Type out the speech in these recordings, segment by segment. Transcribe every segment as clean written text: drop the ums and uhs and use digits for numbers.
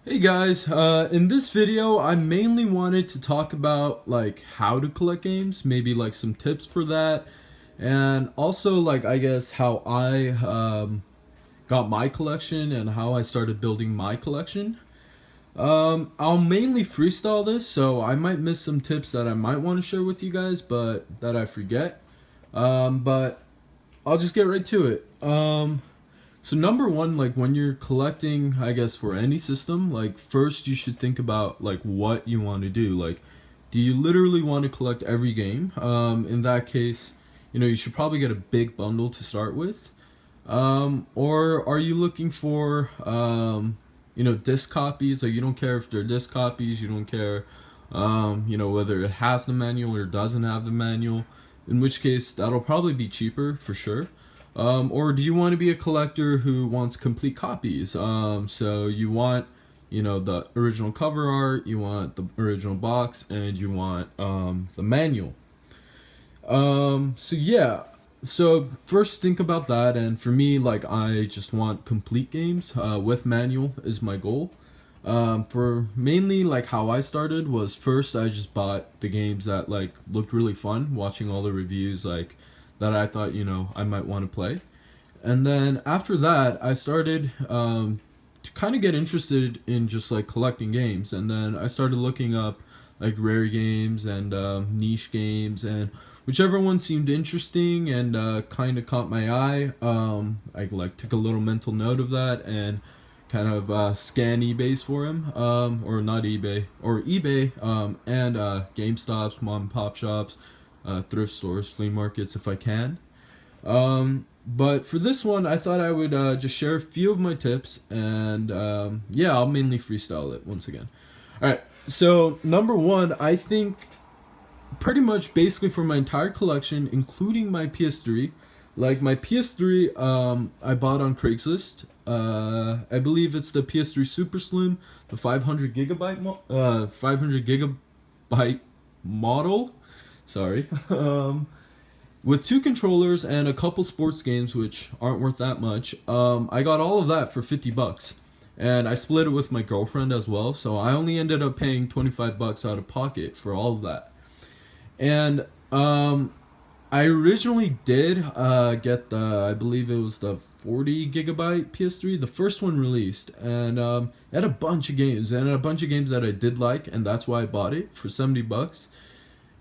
Hey guys, in this video I mainly wanted to talk about like how to collect games, maybe like some tips for that, and also like I guess how I got my collection and how I started building my collection. I'll mainly freestyle this, so I might miss some tips that I might want to share with you guys, but that I forget. But I'll just get right to it. So number one, like when you're collecting, I guess for any system, like first you should think about like what you want to do. Like, do you literally want to collect every game? In that case, you should probably get a big bundle to start with. Or are you looking for, disc copies? Like you don't care if they're disc copies, you don't care, whether it has the manual or doesn't have the manual. In which case, that'll probably be cheaper for sure. Or do you want to be a collector who wants complete copies? So you want, the original cover art, you want the original box, and you want the manual. So yeah. So first think about that, and for me, like I just want complete games with manual is my goal. For mainly like how I started was first I just bought the games that like looked really fun, watching all the reviews like that I thought I might want to play, and then after that I started to kind of get interested in just like collecting games, and then I started looking up like rare games and niche games, and whichever one seemed interesting and kind of caught my eye, I like took a little mental note of that and kind of scan eBay's for him, or not eBay, or eBay, and GameStops, mom and pop shops, thrift stores, flea markets if I can. But for this one, I thought I would just share a few of my tips, and yeah, I'll mainly freestyle it once again. All right, so number one, I think pretty much basically for my entire collection, including my PS3. Like my PS3, I bought on Craigslist. I believe it's the PS3 Super Slim, the 500 gigabyte model. Sorry. With two controllers and a couple sports games, which aren't worth that much. I got all of that for $50, and I split it with my girlfriend as well. So I only ended up paying $25 out of pocket for all of that. And I originally did get I believe it was the 40 gigabyte PS3, the first one released, and it had a bunch of games and a bunch of games that I did like, and that's why I bought it for $70.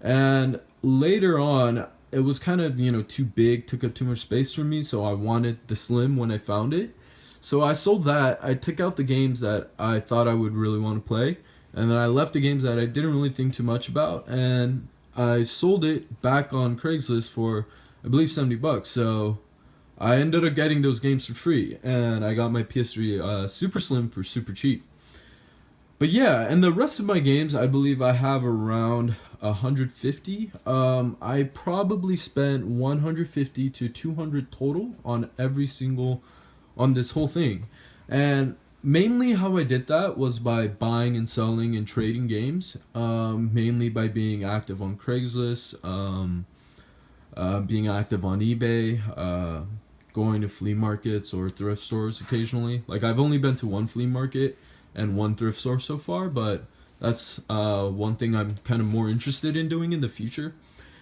And later on, it was kind of too big, took up too much space for me, so I wanted the Slim when I found it. So I sold that. I took out the games that I thought I would really want to play, and then I left the games that I didn't really think too much about, and I sold it back on Craigslist for I believe $70. So I ended up getting those games for free, and I got my PS3 Super Slim for super cheap. But yeah, and the rest of my games, I believe I have around 150. I probably spent 150 to 200 total on on this whole thing. And mainly how I did that was by buying and selling and trading games, mainly by being active on Craigslist, being active on eBay, going to flea markets or thrift stores occasionally. Like I've only been to one flea market and one thrift store so far, but that's one thing I'm kind of more interested in doing in the future.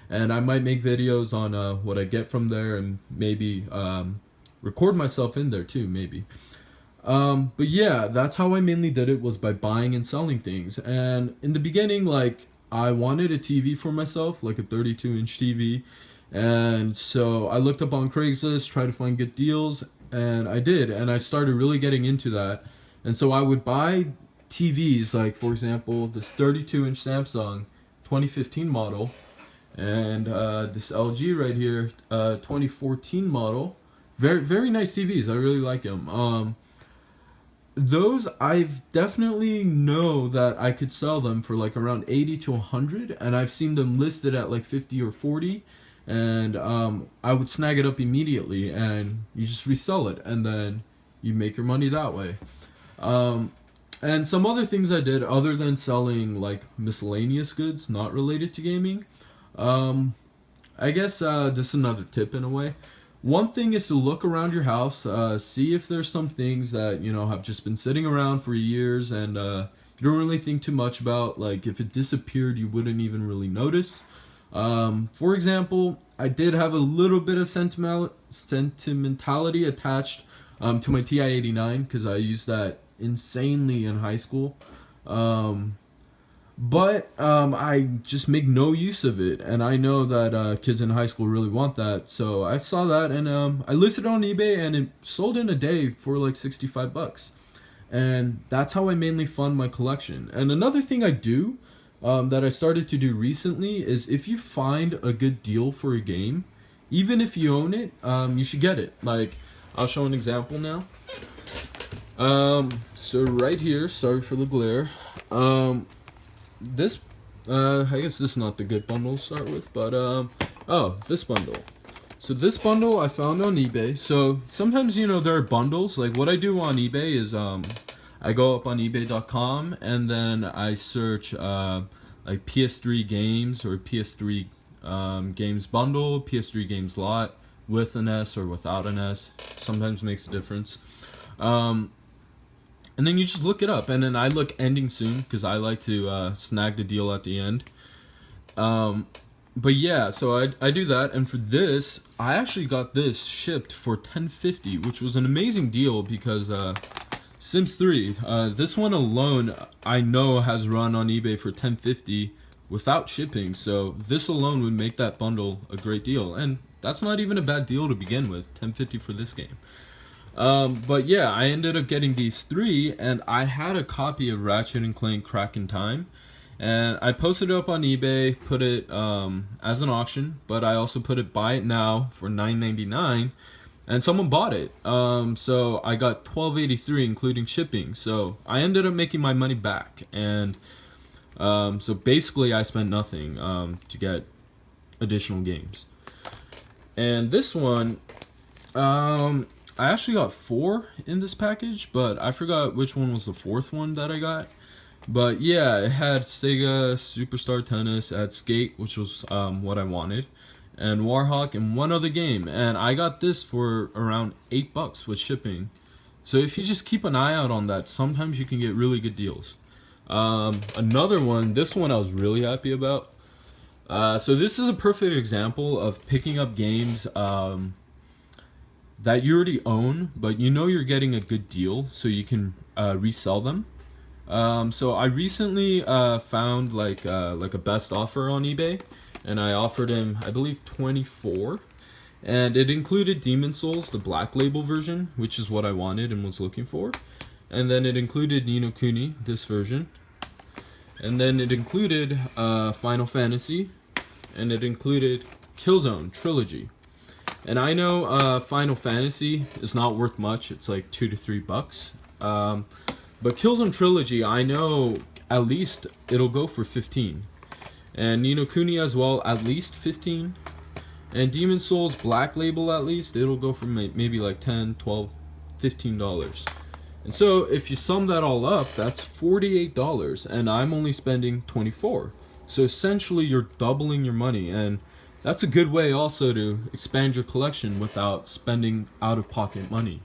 And I might make videos on what I get from there, and maybe record myself in there too, maybe. But yeah, that's how I mainly did it, was by buying and selling things. And in the beginning, like I wanted a TV for myself, like a 32-inch TV. And so I looked up on Craigslist, tried to find good deals, and I did. And I started really getting into that. And so I would buy TVs, like for example, this 32-inch Samsung 2015 model, and this LG right here, 2014 model. Very, very nice TVs. I really like them. Those I've definitely know that I could sell them for like around 80 to 100, and I've seen them listed at like 50 or 40, and I would snag it up immediately, and you just resell it, and then you make your money that way. And some other things I did other than selling like miscellaneous goods not related to gaming, I guess this is another tip in a way. One thing is to look around your house, see if there's some things that have just been sitting around for years and you don't really think too much about. Like if it disappeared, you wouldn't even really notice. For example, I did have a little bit of sentimentality attached to my TI-89 because I used that insanely in high school. But I just make no use of it, and I know that kids in high school really want that. So I saw that, and I listed it on eBay, and it sold in a day for like $65. And that's how I mainly fund my collection. And another thing I do that I started to do recently is if you find a good deal for a game, even if you own it, you should get it. Like, I'll show an example now. So right here, sorry for the glare. This, I guess this is not the good bundle to start with, but, oh, this bundle. So this bundle I found on eBay. So sometimes, there are bundles. Like what I do on eBay is, I go up on ebay.com and then I search, like PS3 games or PS3, games bundle, PS3 games lot with an S or without an S. Sometimes makes a difference. And then you just look it up, and then I look ending soon because I like to snag the deal at the end. But yeah, so I do that, and for this, I actually got this shipped for $10.50, which was an amazing deal because Sims 3, this one alone I know has run on eBay for $10.50 without shipping, so this alone would make that bundle a great deal, and that's not even a bad deal to begin with, $10.50 for this game. But yeah, I ended up getting these three, and I had a copy of Ratchet and Clank Crack in Time, and I posted it up on eBay, put it as an auction, but I also put it buy it now for $9.99, and someone bought it. So I got $12.83 including shipping. So I ended up making my money back, and so basically I spent nothing to get additional games. And this one, I actually got 4 in this package, but I forgot which one was the 4th one that I got. But yeah, it had Sega Superstar Tennis, it had Skate, which was what I wanted, and Warhawk, and one other game. And I got this for around $8 with shipping. So if you just keep an eye out on that, sometimes you can get really good deals. Another one, this one I was really happy about. So this is a perfect example of picking up games that you already own, but you're getting a good deal, so you can resell them. So I recently found like a best offer on eBay, and I offered him, I believe, 24, and it included Demon Souls, the Black Label version, which is what I wanted and was looking for, and then it included Ni no Kuni, this version, and then it included Final Fantasy, and it included Killzone Trilogy. And I know Final Fantasy is not worth much. It's like $2 to $3. But Killzone Trilogy, I know at least it'll go for 15. And Ni no Kuni as well, at least 15. And Demon Souls Black Label, at least it'll go for maybe like $10, $12, $15. And so if you sum that all up, that's $48, and I'm only spending $24. So essentially, you're doubling your money, and that's a good way also to expand your collection without spending out-of-pocket money.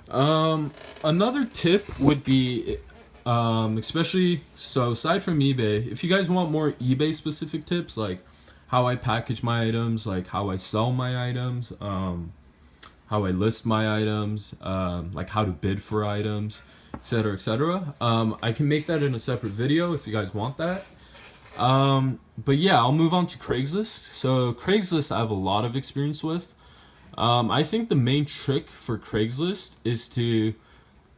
Another tip would be, especially, so aside from eBay, if you guys want more eBay-specific tips, like how I package my items, like how I sell my items, how I list my items, like how to bid for items, etc., etc., I can make that in a separate video if you guys want that. But yeah, I'll move on to Craigslist. So Craigslist I have a lot of experience with. I think the main trick for Craigslist is to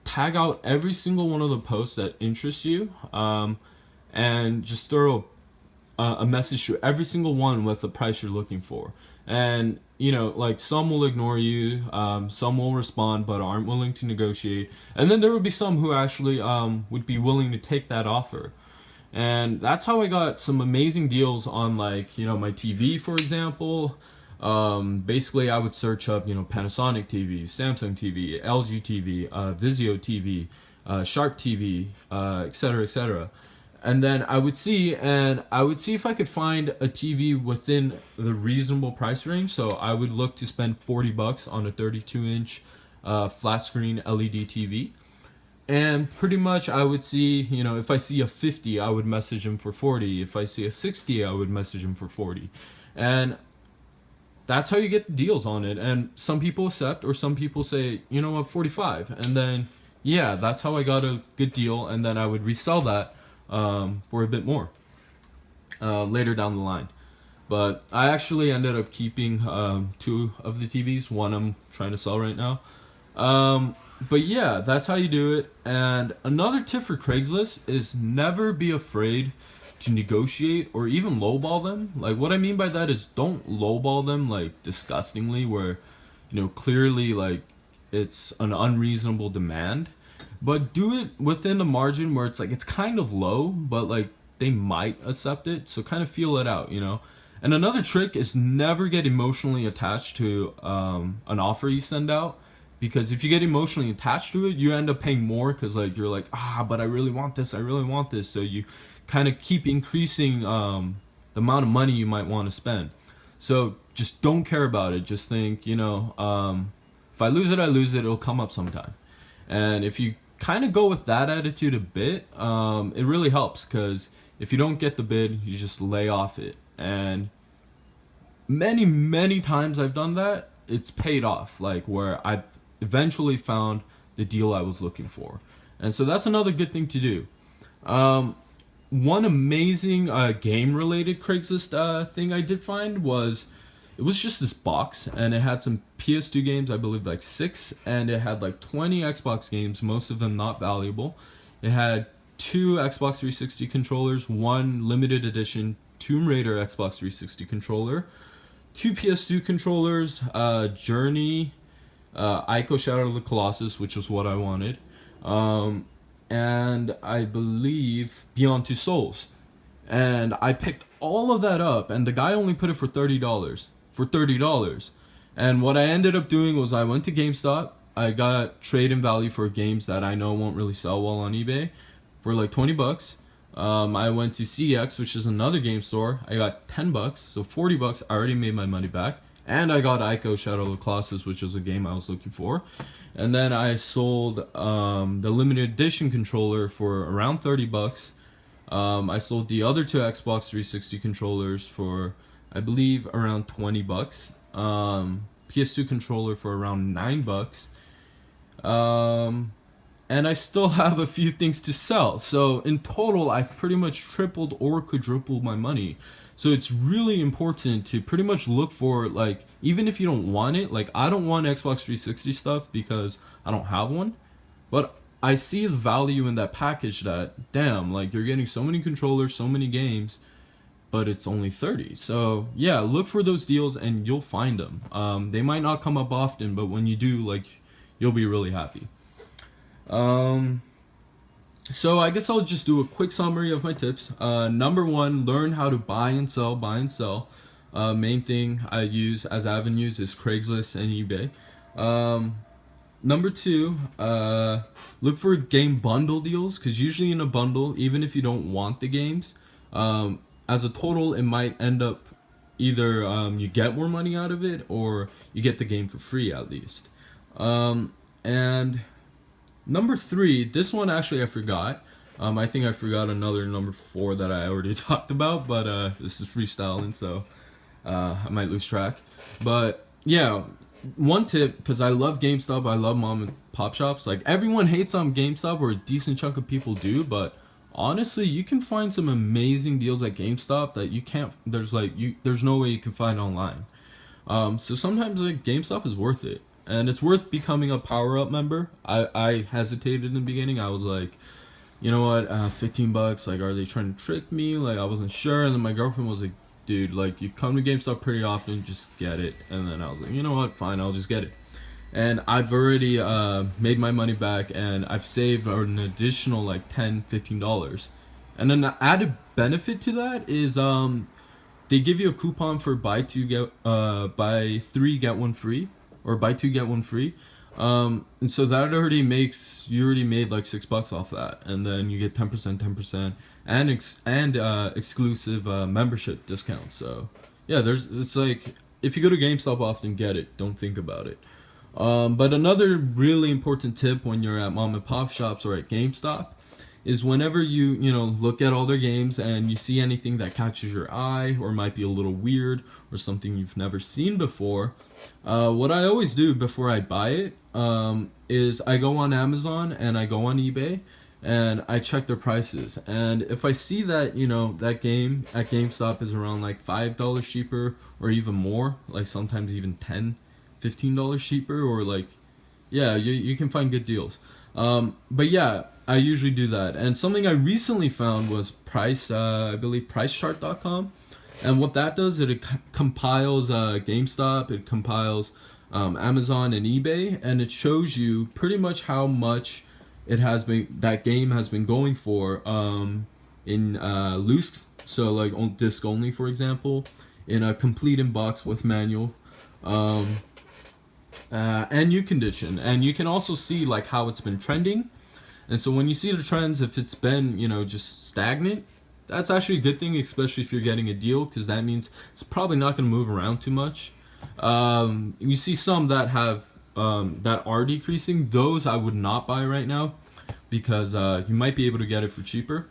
tag out every single one of the posts that interests you, and just throw a message to every single one with the price you're looking for. And like some will ignore you, some will respond but aren't willing to negotiate, and then there would be some who actually would be willing to take that offer. And that's how I got some amazing deals on, like, my TV, for example. Basically, I would search up, Panasonic TV, Samsung TV, LG TV, Vizio TV, Sharp TV, etc., etc. And then I would see if I could find a TV within the reasonable price range. So I would look to spend $40 on a 32-inch flat screen LED TV. And pretty much I would see, if I see a 50, I would message him for 40. If I see a 60, I would message him for 40. And that's how you get deals on it. And some people accept, or some people say, 45. And then, yeah, that's how I got a good deal. And then I would resell that for a bit more later down the line. But I actually ended up keeping 2 of the TVs. One I'm trying to sell right now. But yeah, that's how you do it. And another tip for Craigslist is never be afraid to negotiate or even lowball them. Like, what I mean by that is don't lowball them like disgustingly, where clearly like it's an unreasonable demand, but do it within the margin where it's like it's kind of low, but like they might accept it. So kind of feel it out. And another trick is never get emotionally attached to an offer you send out. Because if you get emotionally attached to it, you end up paying more because like you're like, but I really want this. So you kind of keep increasing the amount of money you might want to spend. So just don't care about it. Just think, if I lose it, I lose it. It'll come up sometime. And if you kind of go with that attitude a bit, it really helps. Because if you don't get the bid, you just lay off it. And many, many times I've done that. It's paid off. Like where I've eventually found the deal I was looking for. And so that's another good thing to do. One amazing game related Craigslist thing I did find was it was just this box, and it had some PS2 games, I believe like 6, and it had like 20 Xbox games, most of them not valuable. It had 2 Xbox 360 controllers, 1 limited edition Tomb Raider Xbox 360 controller, 2 PS2 controllers, Journey, Ico Shadow of the Colossus, which was what I wanted, and I believe Beyond Two Souls. And I picked all of that up, and the guy only put it for $30. And what I ended up doing was I went to GameStop. I got trade-in value for games that I know won't really sell well on eBay for like $20. I went to CX, which is another game store. I got $10, so $40. I already made my money back. And I got Ico Shadow of the Colossus, which is a game I was looking for. And then I sold the limited edition controller for around $30. I sold the other 2 Xbox 360 controllers for, I believe, around $20. PS2 controller for around $9. And I still have a few things to sell. So in total, I've pretty much tripled or quadrupled my money. So it's really important to pretty much look for, like, even if you don't want it, like I don't want Xbox 360 stuff because I don't have one, but I see the value in that package that, damn, like you're getting so many controllers, so many games, but it's only 30. So yeah, look for those deals and you'll find them. They might not come up often, but when you do, like, you'll be really happy. So I guess I'll just do a quick summary of my tips. Number 1, learn how to buy and sell. Main thing I use as avenues is Craigslist and eBay. Number 2, look for game bundle deals, because usually in a bundle, even if you don't want the games, as a total, it might end up either you get more money out of it or you get the game for free at least. And number 3, this one actually I forgot. I think I forgot another number 4 that I already talked about, but this is freestyling, so I might lose track. But yeah, one tip, because I love GameStop, I love mom and pop shops. Like, everyone hates on GameStop, or a decent chunk of people do, but honestly, you can find some amazing deals at GameStop that you can't. There's no way you can find online. So sometimes like GameStop is worth it. And it's worth becoming a Power Up member. I hesitated in the beginning. I was like, you know what, $15, like, are they trying to trick me? Like, I wasn't sure. And then my girlfriend was like, dude, like, you come to GameStop pretty often, just get it. And then I was like, you know what, fine, I'll just get it. And I've already made my money back, and I've saved an additional like $10-15. And then the added benefit to that is they give you a coupon for buy 3 get 1 free, or buy 2 get 1 free. And so that already makes you already made like $6 off that, and then you get 10%, and exclusive membership discounts. So yeah, it's like if you go to GameStop often, get it. Don't think about it. But another really important tip when you're at mom and pop shops or at GameStop is whenever you look at all their games and you see anything that catches your eye or might be a little weird or something you've never seen before, what I always do before I buy it is I go on Amazon and I go on eBay and I check their prices. And if I see that that game at GameStop is around like $5 cheaper or even more, like sometimes even $10-15 cheaper, or like yeah, you can find good deals. But yeah, I usually do that. And something I recently found was I believe pricechart.com. And what that does, it compiles GameStop, it compiles Amazon and eBay, and it shows you pretty much how much that game has been going for in loose, so like on disc only, for example, in a complete in box with manual. And new condition, and you can also see like how it's been trending. And so when you see the trends, if it's been just stagnant, that's actually a good thing, especially if you're getting a deal, because that means it's probably not going to move around too much. You see some that have that are decreasing. Those I would not buy right now, because you might be able to get it for cheaper.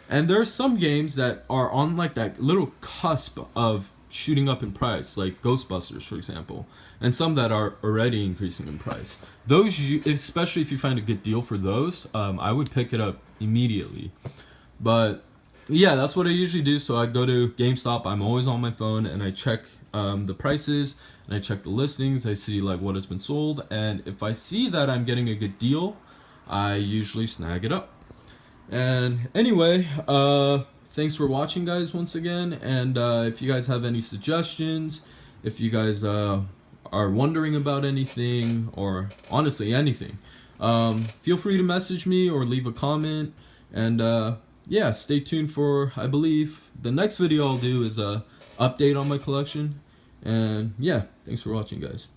And there are some games that are on like that little cusp of shooting up in price, like Ghostbusters, for example, and some that are already increasing in price. Those, especially if you find a good deal for those, I would pick it up immediately. But yeah, that's what I usually do. So I go to GameStop. I'm always on my phone, and I check the prices, and I check the listings. I see like what has been sold, and if I see that I'm getting a good deal, I usually snag it up. And anyway, thanks for watching, guys, once again. And if you guys have any suggestions, if you guys are wondering about anything, or honestly anything, feel free to message me or leave a comment. And yeah, stay tuned for, I believe, the next video I'll do is a update on my collection. And yeah, thanks for watching, guys.